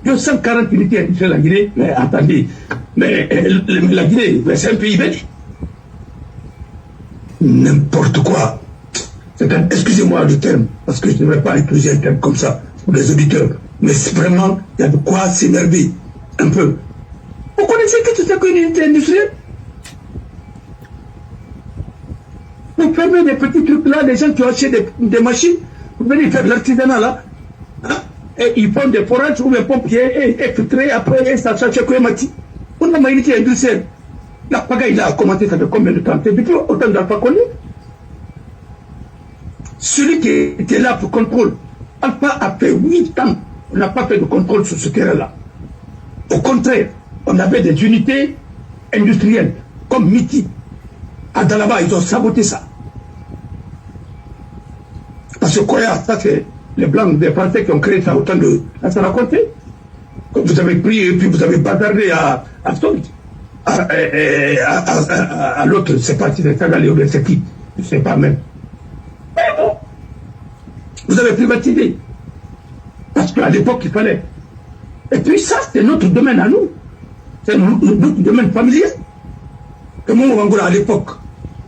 240 unités industrielles en Guinée, mais attendez, mais la Guinée, c'est un pays belge. N'importe quoi. Excusez-moi le terme, parce que je ne devrais pas utiliser un terme comme ça pour les auditeurs. Mais vraiment, il y a de quoi s'énerver un peu. Vous connaissez qu'est-ce que c'est qu'une unité industrielle? Vous fermez des petits trucs là, des gens qui ont acheté des machines, vous venez faire de l'artisanat là. Hein? Et ils font des forages ou des pompiers et filtrés après ça change que mati. On a une unité industrielle. La pagaille là a commencé ça fait combien de temps? C'est depuis autant d'Alpha Condé. Celui qui était là pour contrôle, Alpha a fait 8 ans. On n'a pas fait de contrôle sur ce terrain-là. Au contraire, on avait des unités industrielles comme Miti. À Dalaba, ils ont saboté ça. Parce que Koya, ça c'est les Blancs des Français qui ont créé ça autant de... Ça raconté. Vous avez pris et puis vous avez bazardé à Salt. À l'autre, c'est pas si c'est Sagalé ou bien c'est qui. Je ne sais pas même. Mais bon, vous avez privatisé. Parce qu'à l'époque, il fallait. Et puis ça, c'est notre domaine à nous. C'est notre domaine familier. Que mon Wangola, à l'époque,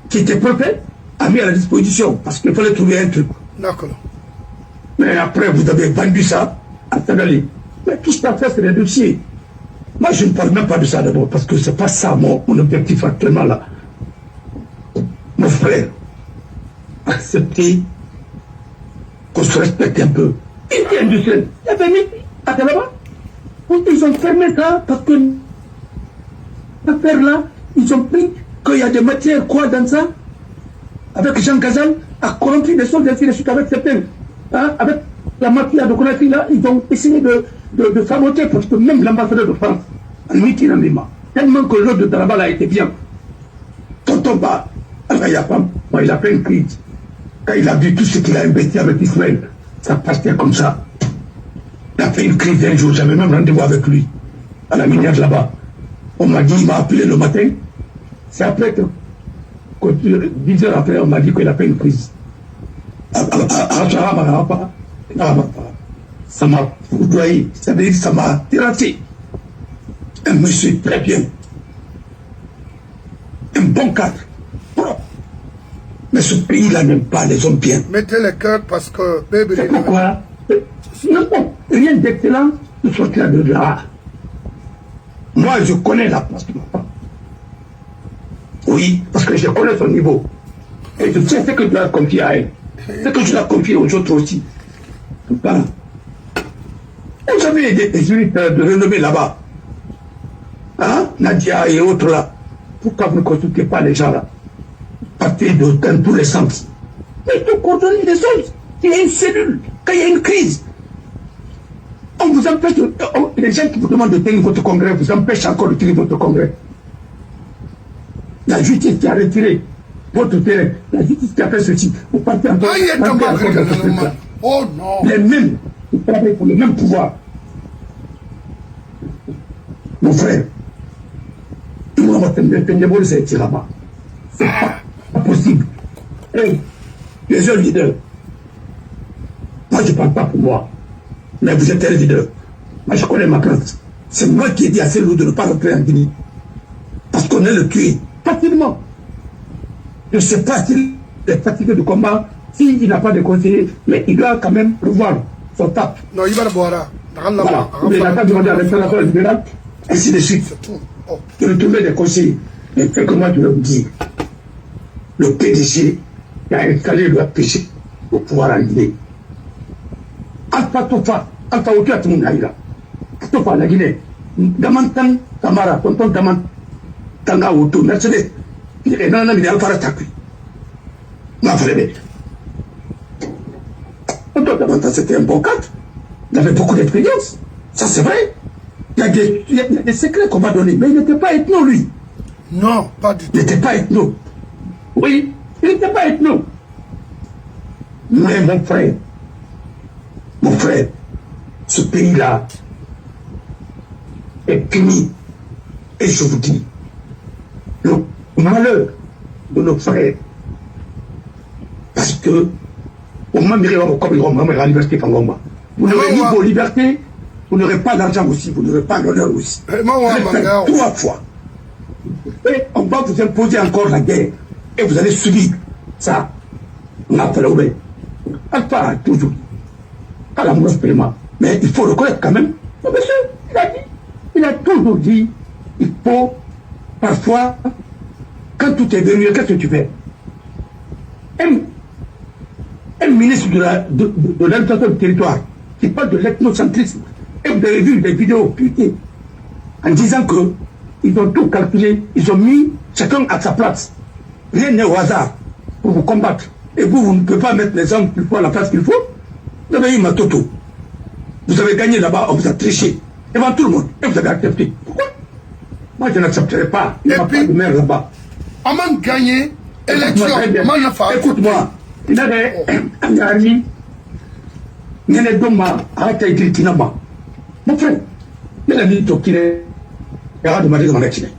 qui était propre, a mis à la disposition. Parce qu'il fallait trouver un truc. D'accord. Mais après, vous avez vendu ça à Sagalé. Mais tout ça, c'est les dossiers. Moi, je ne parle même pas de ça d'abord, parce que ce n'est pas ça mon objectif actuellement là. Mon frère, accepter qu'on se respecte un peu. Unité industrielle, il y avait mis à Dalaba. Ils ont fermé ça parce que l'affaire là, ils ont pris qu'il y a des matières quoi dans ça. Avec Jean Gazal, a corrompu des soldats ainsi de suite avec certains. Hein, avec la mafia de Conakry là, ils ont essayé de saboter, parce que même l'ambassadeur de France, en Mikinamima, tellement que l'autre de Tarabal a été bien. Tonton Ba, il a fait une crise. Quand il a vu tout ce qu'il a investi avec Israël, ça partait comme ça. Il a fait une crise un jour, j'avais même rendez-vous avec lui, à la minière là-bas. On m'a dit, il m'a appelé le matin. C'est après que 10 heures après, on m'a dit qu'il a fait une crise. Ça m'a foudroyé, ça veut dire ça m'a terrassé. Un monsieur très bien, un bon cadre, propre. Mais ce pays-là n'aime pas les hommes bien. Mettez le cœur parce que... C'est pourquoi rien d'excellent ne sortira de là. Moi, je connais la place de ma femme. Oui, parce que je connais son niveau. Et je sais ce que je dois confier à elle. Ce que je dois confier aux autres aussi. Voilà. Vous avez des juristes de renommée là-bas. Hein? Nadia et autres là. Pourquoi vous ne consultez pas les gens là? Partez dans tous les sens. Mais il faut coordonner les choses. Il y a une cellule. Quand il y a une crise, on vous empêche, les gens qui vous demandent de tenir votre congrès vous empêchent encore de tenir votre congrès. La justice qui a retiré votre terrain, la justice qui a fait ceci, vous partez encore. Oh non! Les mêmes, vous travaillez pour le même pouvoir. Mon frère, tout le monde va c'est tirama. C'est pas possible. Hey, les jeunes leaders, moi je ne parle pas pour moi, mais vous êtes un leader. Moi je connais ma place. C'est moi qui ai dit à ces loups de ne pas rentrer en Guinée. Parce qu'on est le tuer facilement. Je ne sais pas s'il est fatigué de combat, s'il n'a pas de conseiller, mais il doit quand même revoir son tape. Non, il va le boire. Voilà. Il n'a pas demandé à l'installateur libéral, ainsi de suite. De retrouver des conseillers. Mais ce que moi je vais vous dire, le PDG qui a installé le APG pour pouvoir en Guinée. Alpha Tofa, Alpha Okia Tumunaïla, Tofa la Guinée, Damantan Tamara, Tonton Daman, Tanga Oto, Mercedes, et non, non, il est Alpha Takui. Ma frère, Tonton Damantan, c'était un bon cadre. Il avait beaucoup d'expérience. Ça, c'est vrai. Il y a des secrets qu'on m'a donnés, mais il n'était pas ethno, lui. Non, pas du tout. Il n'était pas ethno. Oui, il n'était pas ethno. Mais mon frère, ce pays-là est puni. Et je vous dis, le malheur de nos frères, parce que, au moment où à l'université Fangomba, vous n'aurez ni vos libertés, vous n'aurez pas d'argent aussi, vous n'aurez pas l'honneur aussi. Vous allez faire 3 fois. Et on va vous imposer encore la guerre. Et vous allez subir ça. On a fait l'obé. Alpha toujours. Pas la mauvaise paiement. Mais il faut reconnaître quand même. Oh, monsieur, il a toujours dit, il faut, parfois, quand tout est venu, qu'est-ce que tu fais? Un ministre de l'administration du territoire qui parle de l'ethnocentrisme. Et vous avez vu des vidéos publiées en disant que ils ont tout calculé, ils ont mis chacun à sa place. Rien n'est au hasard pour vous combattre. Et vous ne pouvez pas mettre les hommes qu'il faut à la place qu'il faut. Vous avez eu Matoto. Vous avez gagné là-bas, on vous a triché. Devant tout le monde. Et vous avez accepté. Pourquoi? Moi, je n'accepterai pas. Il n'y a pas de maire là-bas. On m'a gagné élection. Écoute-moi. Il y a des amis. Il y a des doma. Arrête avec les Kinama. Mon frère, il y a des Tokine. Il y a des Tokine.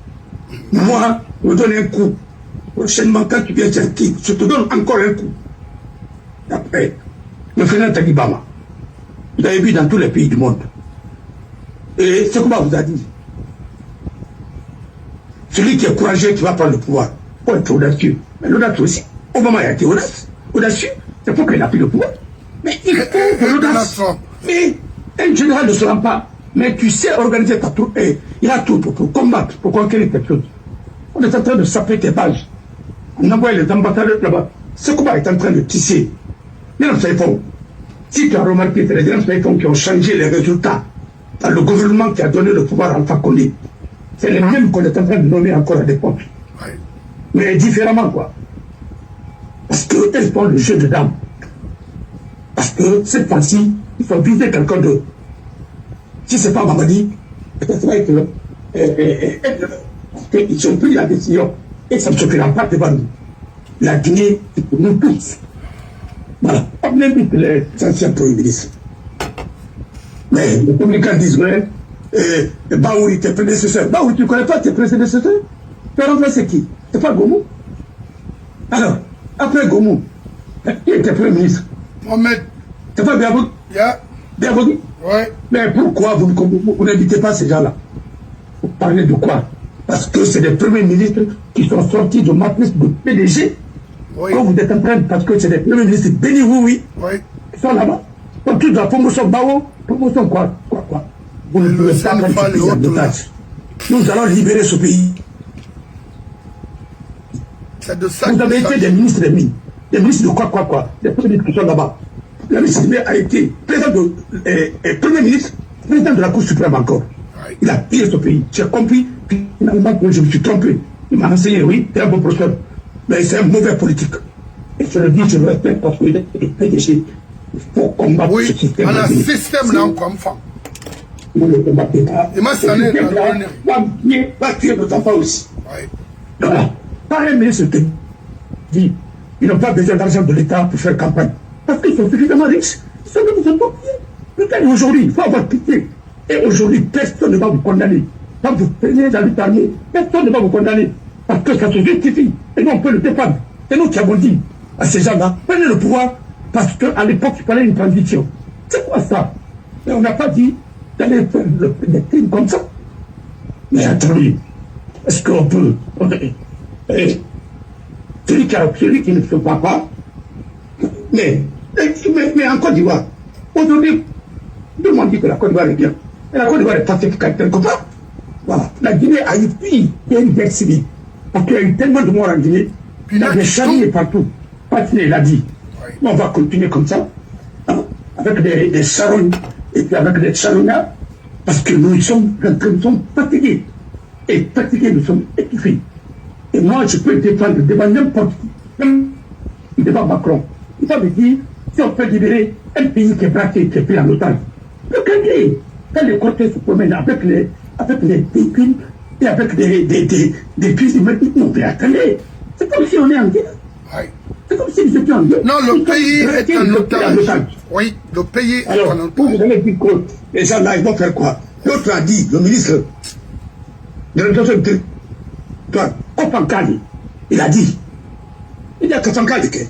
Moi, je me donne un coup. Prochainement, quand tu viens qui, je te donne encore un coup. Après, le frère Tagibama. Vous avez vu dans tous les pays du monde. Et c'est comment vous a dit. Celui qui est courageux, qui va prendre le pouvoir, pour être audacieux. Mais l'audace aussi. Obama a été audacieux. C'est pour qu'il a pris le pouvoir. Mais il faut de l'audace. Mais un général ne se rend pas. Mais tu sais organiser ta troupe. Et il a tout pour combattre, pour conquérir quelque chose. On est en train de saper tes pages. On envoie les ambassadeurs là-bas. Ce combat est en train de tisser. Les gens font. Si tu as remarqué, c'est les gens qui ont changé les résultats dans le gouvernement qui a donné le pouvoir à Alpha Condé. C'est les mêmes qu'on est en train de nommer encore à des postes. Mais différemment, quoi. Parce qu'elles font le jeu de dames. Parce que cette fois-ci, il faut viser quelqu'un d'autre. Si ce n'est pas Mamadi, peut-être qu'ils ont pris la décision et ça ne se fera pas devant nous. La Guinée, c'est pour nous tous. Voilà. On invite les anciens premiers ministres. Mais les communicants disent, ouais, Baouri, tes prédécesseurs. Baouri, tu ne connais pas tes prédécesseurs? Tu as remplacé qui? C'est pas Gomu? Alors, après Gomu, qui était premier ministre? Mohamed. C'est pas Biabogui? Biabogui? Ouais. Mais pourquoi vous n'invitez pas ces gens-là? Vous parlez de quoi? Parce que c'est des premiers ministres qui sont sortis de matrice de PDG. Oui. Quand vous êtes en train, parce que c'est des premiers ministres bénis, oui. Ils sont là-bas. Donc, toute la promotion Bao, promotion quoi? Vous ne pouvez pas prendre de tâches. Nous allons libérer ce pays. De ça vous avez été des ministres des mines. Des ministres de quoi? Des premiers ministres qui sont là-bas. La ministre a été premier ministre, président de la Cour suprême encore. Oui. Il a pillé ce pays. J'ai compris finalement que je me suis trompé. Il m'a enseigné, oui, c'est un bon professeur. Mais c'est un mauvais politique. Et je le dis, je le respecte parce qu'il est PDG. Il faut combattre ce système. On a un système là, comme femme. Vous ne combattez pas. Il m'a sonné va tuer nos enfants aussi. Oui. Voilà. Pas un ministre qui dit ils n'ont pas besoin d'argent de l'État pour faire campagne. Parce qu'ils sont suffisamment riches. Ils sont de nous pitié. Aujourd'hui, il faut avoir pitié. Et aujourd'hui, personne ne va vous condamner. Quand vous prenez la lutte armée, personne ne va vous condamner. Parce que ça se justifie. Et nous, on peut le défendre. C'est nous qui avons dit à ces gens-là, prenez le pouvoir, parce qu'à l'époque, il fallait une transition. C'est quoi ça? Et on n'a pas dit d'aller faire des crimes comme ça. Mais attendez, est-ce qu'on peut... celui qui ne se bat pas, mais en Côte d'Ivoire, aujourd'hui, tout le monde dit que la Côte d'Ivoire est bien. Et la Côte d'Ivoire est pacifique quelque part. Voilà. La Guinée a eu puis il y a une guerre civile. Parce qu'il y a eu tellement de morts en Guinée. Il y a des charniers partout. Patiné l'a dit. Oui. On va continuer comme ça, hein, avec des charognes et puis avec des charognards, parce que nous sommes fatigués. Et fatigués, nous sommes étouffés. Et moi, je peux défendre devant n'importe qui, même devant Macron. Il va me dire, si on peut libérer un pays qui est braqué, qui est pris en otage, le Guinée, quand les cortèges se promènent avec les véhicules et avec des puces humaines, non, mais attendez, c'est comme si on est en guerre. Oui. C'est comme si nous étions en guerre. Non, le pays est en otage. Oui, le pays est en otage. Vous allez dire que les gens là, ils vont faire quoi? L'autre a dit, le ministre de l'éducation de Kopankali, il a dit, il y a Kopankali qui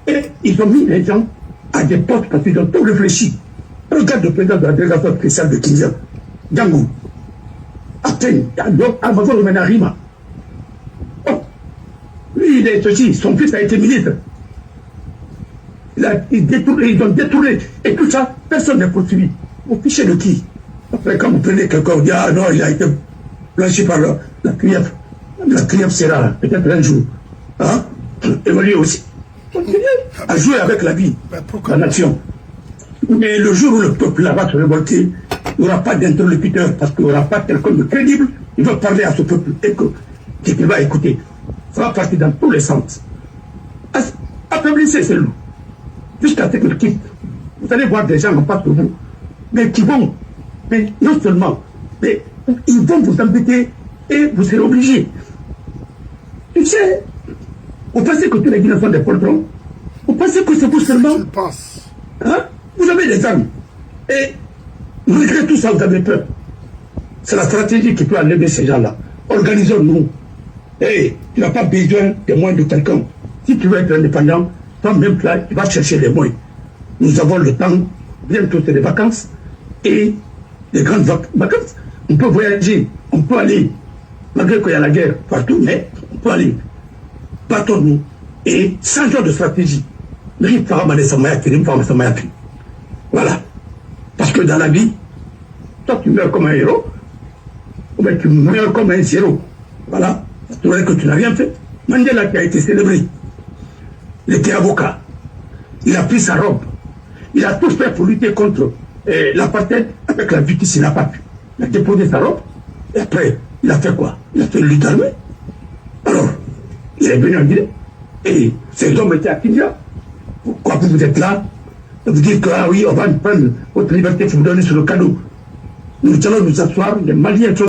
et ils ont mis les gens à des postes parce qu'ils ont tout réfléchi. Regarde le président de la délégation spéciale de Kinshasa, Django, Athènes, Amazon Menarima. Lui, il est ceci, son fils a été ministre. Ils ont détourné, et tout ça, personne n'est poursuivi. Vous fichez de qui? Après, quand vous prenez quelqu'un, vous dites, ah non, il a été blanchi par la CRIEF. La CRIEF sera peut-être un jour. Hein? Évoluer aussi. À jouer avec la vie, la nation. Mais le jour où le peuple va se révolter, il n'y aura pas d'interlocuteur parce qu'il n'y aura pas quelqu'un de crédible. Il va parler à ce peuple et qu'il va écouter. Ça va partir dans tous les sens. Affaiblissez ces loups. Jusqu'à ce qu'ils quittent. Vous allez voir des gens en face de vous, mais qui vont, mais non seulement, mais ils vont vous embêter et vous serez obligés. Tu sais, vous pensez que tous les Guinéens sont des poltrons? Vous pensez que c'est vous seulement? Je pense. Hein? Vous avez des armes. Et malgré tout ça, vous avez peur. C'est la stratégie qui peut enlever ces gens-là. Organisons-nous. Et tu n'as pas besoin des moyens de quelqu'un. Si tu veux être indépendant, toi-même, là, tu vas chercher les moyens. Nous avons le temps, bientôt c'est les vacances, et les grandes vacances. On peut voyager, on peut aller, malgré qu'il y a la guerre partout, mais on peut aller. Battons-nous et changeons de stratégie. Voilà. Parce que dans la vie, toi tu meurs comme un héros, ou bien tu meurs comme un zéro. Voilà. Tu vois que tu n'as rien fait. Mandela qui a été célébré, il était avocat. Il a pris sa robe. Il a tout fait pour lutter contre l'apartheid avec la justice, il n'a pas pu. Il a déposé sa robe. Et après, il a fait quoi? Il a fait une lutte armée. Alors, il est venu en Guinée. Et ces hommes étaient à Kinshasa. Pourquoi vous êtes là? vous dire que, ah oui, on va prendre votre liberté, vous donner sur le cadeau. Nous allons nous asseoir, les Maliens sont